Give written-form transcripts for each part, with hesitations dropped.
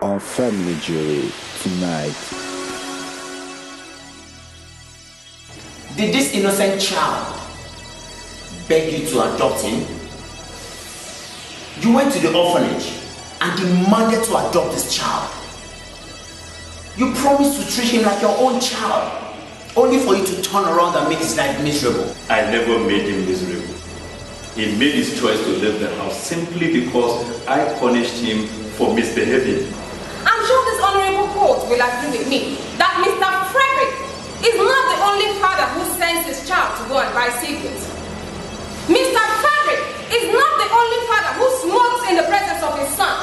on Family Jury tonight. Did this innocent child beg you to adopt him? You went to the orphanage and demanded to adopt this child. You promised to treat him like your own child, only for you to turn around and make his life miserable. I never made him miserable. He made his choice to leave the house simply because I punished him for misbehaving. I'm sure this honorable court will agree with me that Mr. Frederick is not the only father who sends his child to go and buy cigarettes. Mr. Frederick is not the only father who smokes in the presence of his son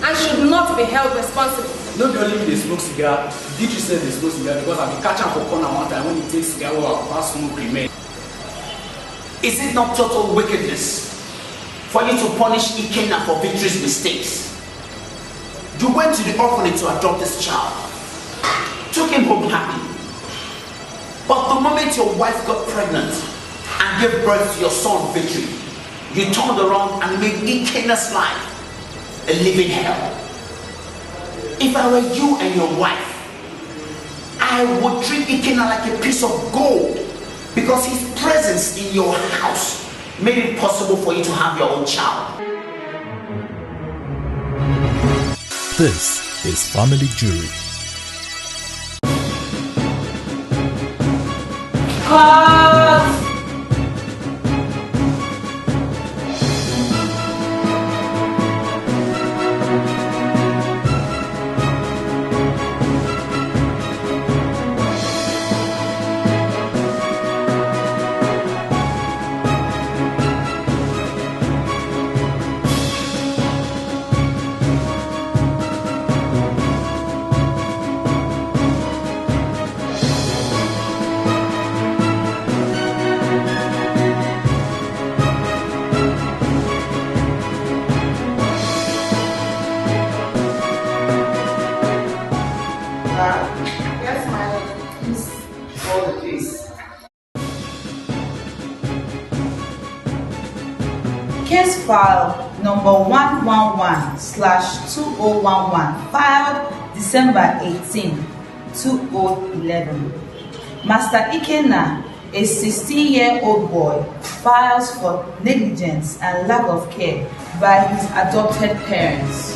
and should not be held responsible. No be only they smoke cigar. Did you say they smoke cigar? Because I be catch am for corner one time when he takes cigar while I smoke remain. Is it not total wickedness for you to punish Ikenna for Victory's mistakes? You went to the orphanage to adopt this child, took him home happy. But the moment your wife got pregnant and gave birth to your son Victory, you turned around and made Ikenna's life a living hell. If I were you and your wife, I would treat Ikenna like a piece of gold, because his presence in your house made it possible for you to have your own child. This is Family Jury. Yes, my lord. Please hold the case. Case file number 111/2011 filed December 18, 2011. Master Ikenna, a 16-year-old boy, files for negligence and lack of care by his adopted parents.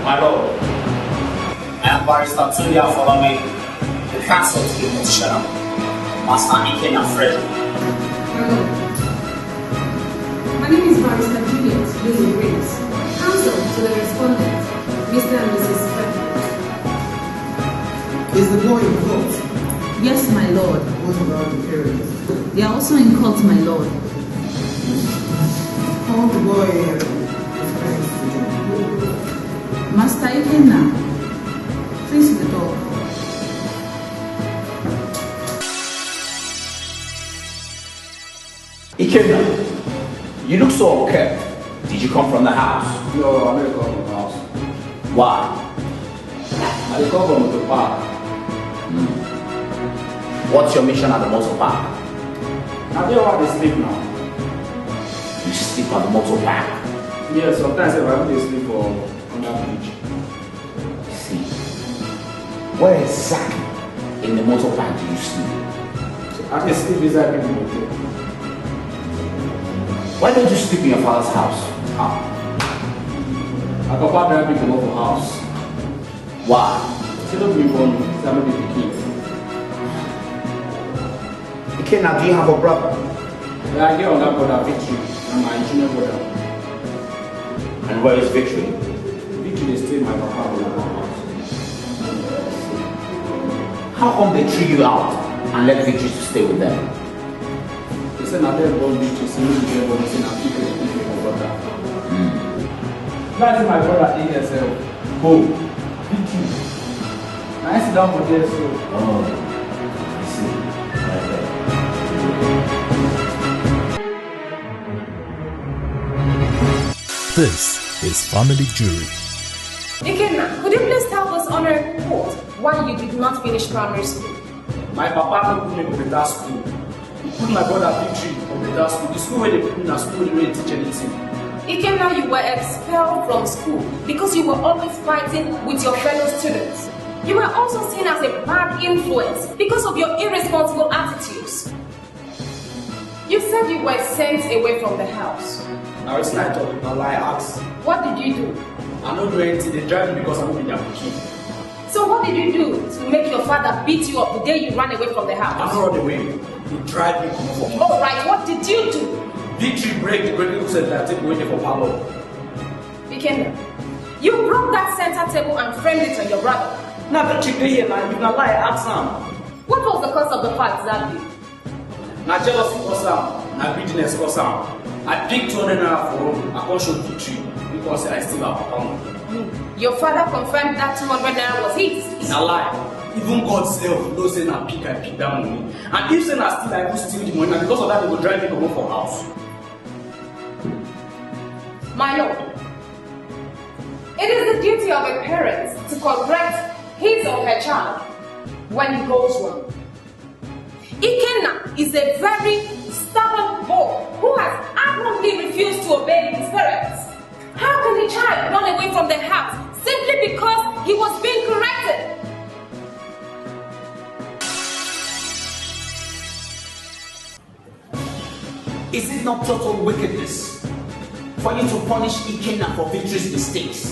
My lord, I am Barrister Tulia Folame, the counsel to the petitioner, Master Ikenna Frederick. My name is Barrister Juliet Lily Grace, counsel to the respondent, Mr. and Mrs. Frederick. Is the boy in court? Yes, my lord. What about the parents? They are also in court, my lord. Call the boy and his parents to join. Master Ikenna, please the door. Ikenna, you look so okay. Did you come from the house? No, I never come from the house. Why? I dey come from the park. What's your mission at the motor park? I dey where they sleep now. You sleep at the motor park. Yeah, sometimes I dey sleep for under bridge. See, where exactly in the motor park do you sleep? I dey sleep inside the motor. Why don't you sleep in your father's house? How? I papa drive me comot for house. Why? Say no be born, say I no be pikin. Ikenna, do you have a brother? Yeah, I get younger brother Victory and my junior brother. And where is Victory? Victory dey stay in my papa house. How come they threw you out and let Victory to stay with them? They say na them born Victory, say no be them born, say na people dey pick my brother. That's my brother dey himself. Who? Victory. I sit down for there so. Oh, I see. Right there. This is Family Jury. Ikenna, could you please tell us honorable court why you did not finish primary school? My papa put me in better school. He put my brother Victory in better school. The school where they put me in school, they don't teach anything. Ikenna, you were expelled from school because you were always fighting with your fellow students. You were also seen as a bad influence because of your irresponsible attitudes. You said you were sent away from the house. Now it's night of my lie ask. What did you do? I don't do anything. They drive me because I'm not in their kid. So what did you do to make your father beat you up the day you ran away from the house? I'm not run away. He drive me come home. Alright, what did you do? Victory break the breaking said that I take away for power. Ikenna, you broke that center table and framed it on your brother. Now the chick here now, you can lie, ask him. What was the cause of the fight exactly? Now jealousy cause him, now greediness cause him. I picked 200 naira for him, I can't show Victory because I still have power. Your father confirmed that 200 naira was his. It's a lie. Even God self knows say I pick that money. And if say I will steal the money, and because of that they will drive me to go for house. My lord, it is the duty of a parent to correct his or her child when it goes wrong. Ikenna is a very stubborn boy who has adamantly refused to obey his parents. How can a child run away from the house simply because he was being corrected? Is it not total wickedness for you to punish Ikenna for Victory's mistakes?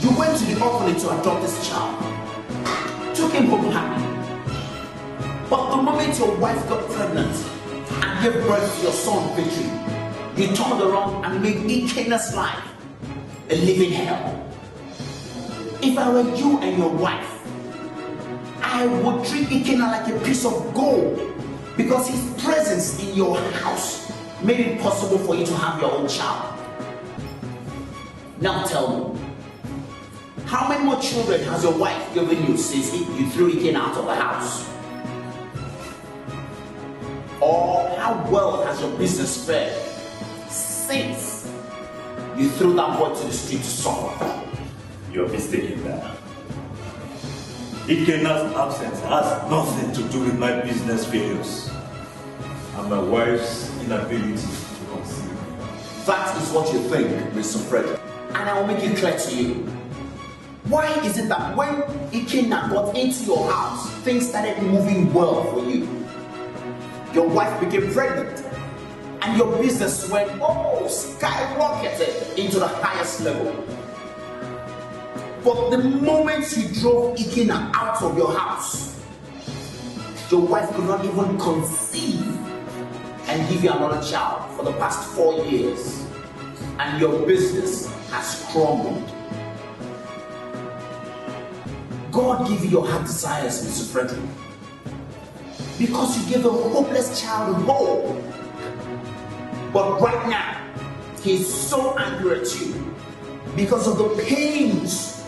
You went to the orphanage to adopt this child, took him home happy. But the moment your wife got pregnant and gave birth to your son Victory, you turned around and made Ikenna's life a living hell. If I were you and your wife, I would treat Ikenna like a piece of gold because his presence in your house made it possible for you to have your own child. Now tell me, how many more children has your wife given you since you threw Ikenna out of the house? Or how well has your business fared since you threw that boy to the street to suffer? You're mistaken there. Ikenna's absence has nothing to do with my business failures and my wife's inability to conceive. That is what you think, Mr. Frederick. And I will make it clear to you. Why is it that when Ikenna got into your house, things started moving well for you? Your wife became pregnant, and your business went skyrocketed into the highest level. But the moment you drove Ikenna out of your house, your wife could not even conceive and give you another child for the past 4 years, and your business has crumbled. God gave you your heart desires, Mr. Frederick, because you gave a hopeless child hope. But right now, he's so angry at you because of the pains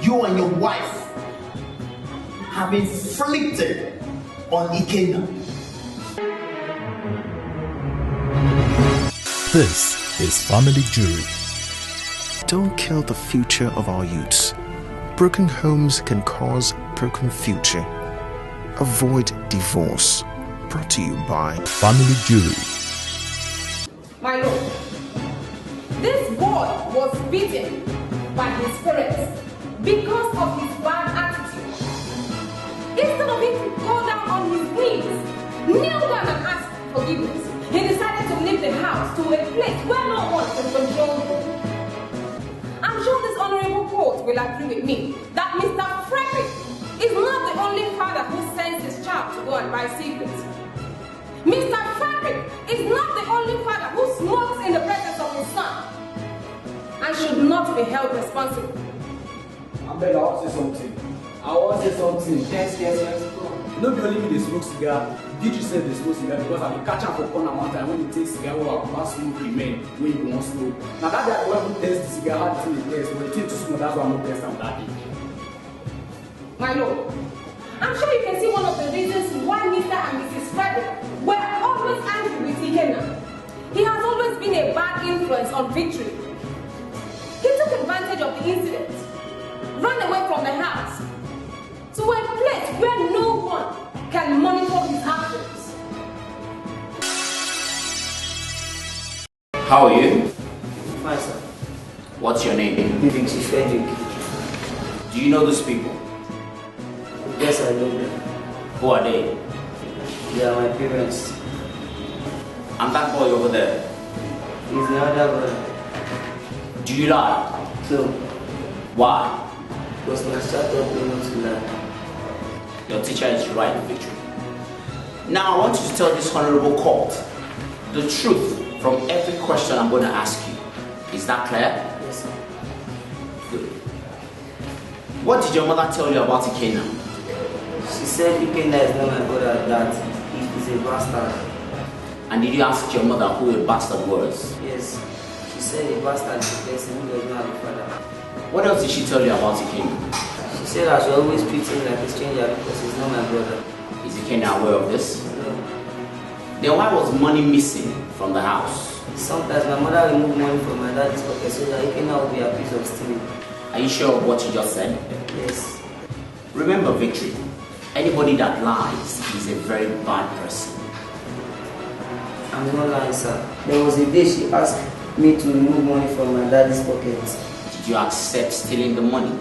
you and your wife have inflicted on Ikenna. This is Family Jury. Don't kill the future of our youths. Broken homes can cause broken future. Avoid divorce. Brought to you by Family Jury. My lord, this boy was beaten by his parents because of his bad attitude. Instead of him to go down on his knees, kneel down and ask forgiveness, he decided to leave the house to a place where no one can control him. I'm sure this honorable court will agree with me that Mr. Frederick is not the only father who sends his child to go and buy cigarettes. Mr. Frederick is not the only father who smokes in the presence of his son and should not be held responsible. I want to say something. I want to say something. Yes. No be only me dey smoke cigar. Victory said they smoke cigar because I been catch am for corner one time when he take cigar wey I pass smoke remain when he wan smoke. Na that day I go even test the cigar how the thing dey taste but the thing too small that's why I no test am that day. My lord, I'm sure you can see one of the reasons why Mr. and Mrs. Frederick were always angry with Ikenna. He has always been a bad influence on Victory. He took advantage of the incident, ran away from the house, to a place where no one can monitor his actions. How are you? Fine, sir. What's your name? Victory Frederick. Do you know these people? Yes, I know them. Who are they? They are my parents. And that boy over there? He's the other brother. Do you lie? So, Why? because my child told me not to lie. Your teacher is right, Victory. Now I want you to tell this honorable court the truth from every question I'm going to ask you. Is that clear? Yes, sir. Good. What did your mother tell you about Ikena? She said Ikena is not my brother, that he is a bastard. And did you ask your mother who a bastard was? Yes. She said a bastard is a person who does not have a father. What else did she tell you about Ikena? She said I should always treat him like a stranger because he's not my brother. Is Ikena aware of this? No. Then why was money missing from the house? Sometimes my mother will move money from my daddy's pocket so that Ikena will be a piece of stealing. Are you sure of what you just said? Yes. Remember, Victory, anybody that lies is a very bad person. I'm not lying, sir. There was a day she asked me to remove money from my daddy's pocket. Did you accept stealing the money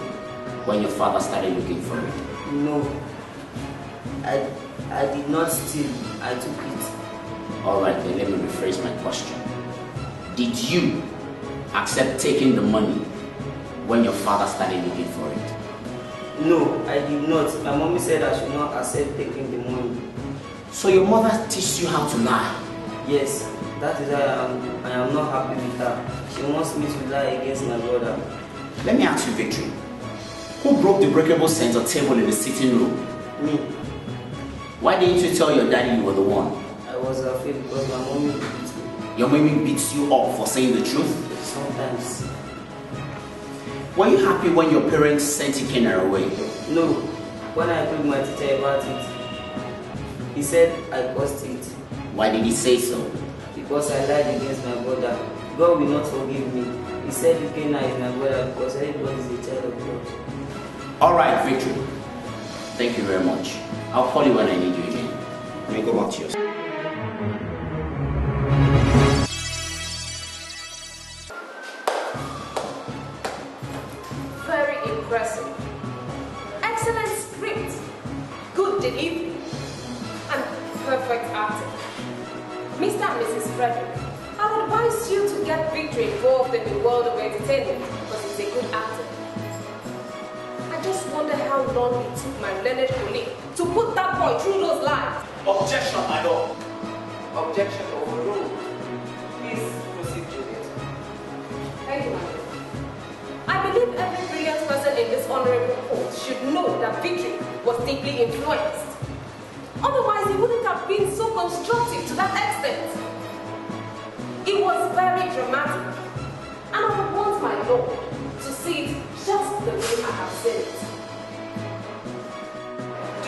when your father started looking for it? No. I did not steal. I took it. Alright, then let me rephrase my question. Did you accept taking the money when your father started looking for it? No, I did not. My mommy said I should not accept taking the money. So your mother teaches you how to lie? Yes, that is why I am not happy with her. She wants me to lie against my brother. Let me ask you, Victory. Who broke the breakable center table in the sitting room? Me. Why didn't you tell your daddy you were the one? I was afraid because my mommy beat me. Your mommy beats you up for saying the truth? Sometimes. Were you happy when your parents sent Ikena away? No. When I told my teacher about it, he said I caused it. Why did he say so? Because I lied against my brother. God will not forgive me. He said Ikena is my brother because everybody is a child of God. Alright, Victory. Thank you very much. I'll call you when I need you again. Let me go back to yours. Very impressive. Excellent script. Good delivery. And perfect acting. Mr. and Mrs. Frederick, I would advise you to get Victory involved in the world of entertainment because he's a good actor. I just wonder how long it took my learned colleague to put that boy through those lines. Objection, my lord. Objection overruled. Please proceed, Juliet. Thank you, my lord. I believe every brilliant person in this honorable court should know that Victory was deeply influenced. Otherwise, he wouldn't have been so constructive to that extent. It was very dramatic, and I would want my lord to see it just the way I have said it.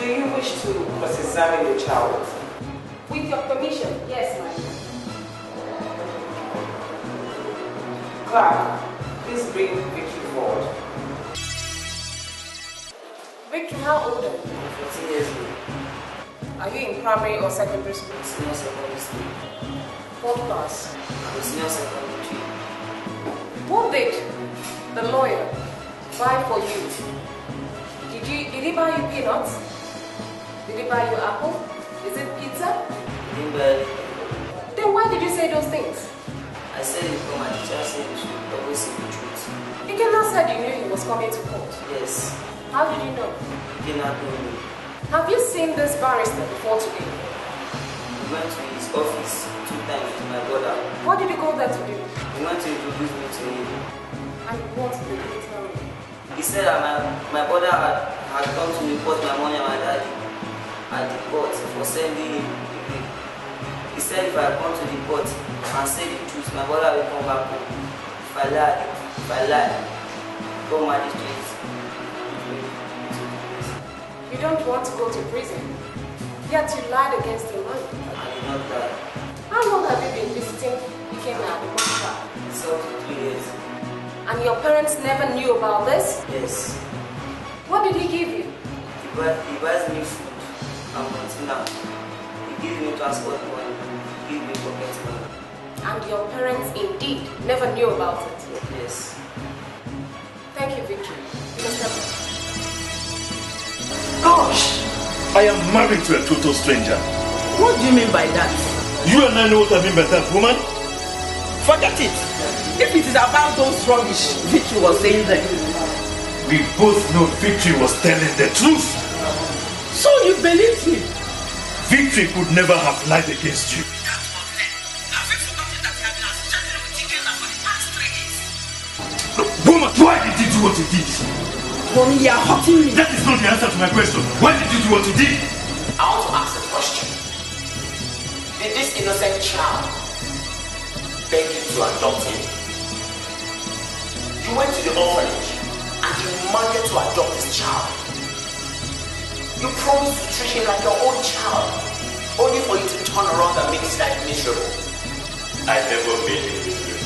Do you wish to cross-examine your child? With your permission, yes, my lord. Clerk, please bring Victory forward. Victory, how old are you? 14 years old. Are you in primary or secondary school? Senior secondary school. What class? I'm senior secondary 3. What did the lawyer buy for you? Did he buy you peanuts? Did he buy you apple? Is it pizza? He didn't buy it. Then why did you say those things? I said it because my teacher said you should always say the truth. You cannot say you knew he was coming to court. Yes. How did you know? He cannot know me. Have you seen this barrister before today? We went to his office 2 times with my brother. What did you go there to do? He went to introduce me to him. And what did you tell me? He said that my brother had come to report my money and my daddy at the court for sending him the bill. He said if I come to the court and say the truth, my brother will come back home. If I lie, go magistrate. You don't want to go to prison, yet you lied against your money. I did not lie. How How long have you been visiting Ikenna at the hospital? It's up to 3 years. And your parents never knew about this? Yes. What did he give you? He buys me food and container. He gives me transport money. He gives me pocket money. And your parents indeed never knew about it? Yes. Thank you, Victory. You must have... Gosh! I am married to a total stranger. What do you mean by that? You and I know what I mean by that, woman. Forget it. If it is about those rubbish Victory was saying there. We both know Victory was telling the truth. So you believed him? Victory could never have lied against you. Woman, why did you do what you did? Honey, you are hurting me. That is not the answer to my question. Why did you do what you did? I want to ask a question. Did this innocent child beg you to adopt him? You went to the orphanage and demanded to adopt this child. You promised to treat him like your own child, only for you to turn around and make his life miserable. I never made him miserable.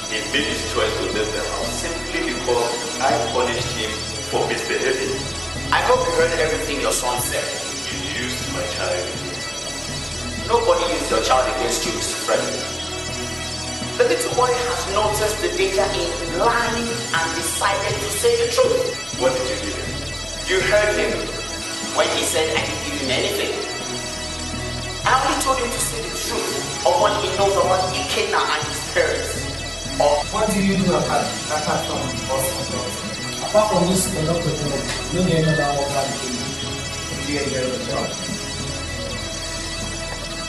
He made his choice to leave the house simply because I punished him for misbehaving. I hope you heard everything your son said. You used my child against me. Nobody used your child against you, Mr. Frederick. The little boy has noticed the danger in lying and decided to say the truth. What did you give him? You heard him when he said I didn't give him anything. I only told him to say the truth of what he knows about Ikenna and his parents. Or what do you do apart from us adults? Apart from this conductor job, you don't get another work hard to do. You enjoy the job.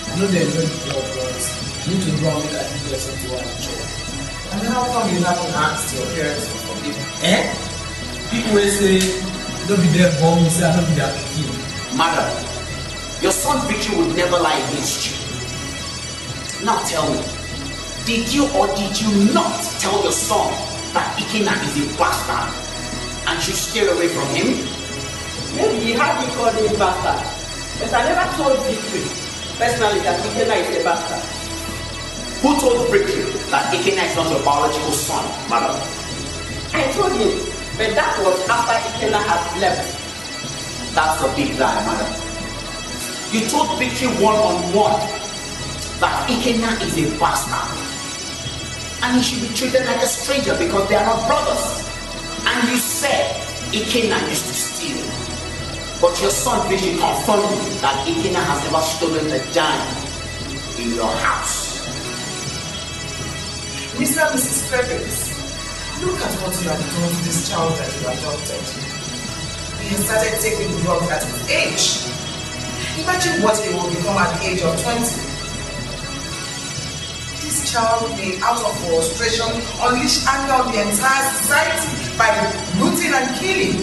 I know they enjoy the job, but you need to go and make a lesson to one job. And how come you haven't asked your parents for forgiveness? People will say, don't be there for me, say I don't be their kid. Madam, your son Victory would never lie against you. Now tell me, did you or did you not tell your son that Ikenna is a bastard and should steer away from him? Maybe he had me called him bastard, but I never told Victory personally that Ikenna is a bastard. Who told Victory that Ikenna is not your biological son, madam? I told him, but that was after Ikenna had left. That's a big lie, madam. You told Victory one-on-one that Ikenna is a bastard and he should be treated like a stranger because they are not brothers. And you said Ikenna used to steal. But your son Victory confirmed that Ikenna has never stolen a dime in your house. Mr. and Mrs. Fredericks, look at what you have done to this child that you adopted. He has started taking drugs at his age. Imagine what he will become at the age of 20. This child may, out of frustration, unleash anger on the entire society by looting and killing.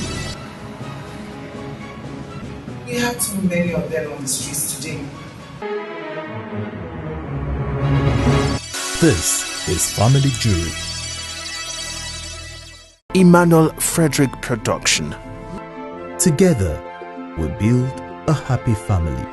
We have too many of them on the streets today. This is Family Jury. Emmanuel Frederick Production. Together, we build a happy family.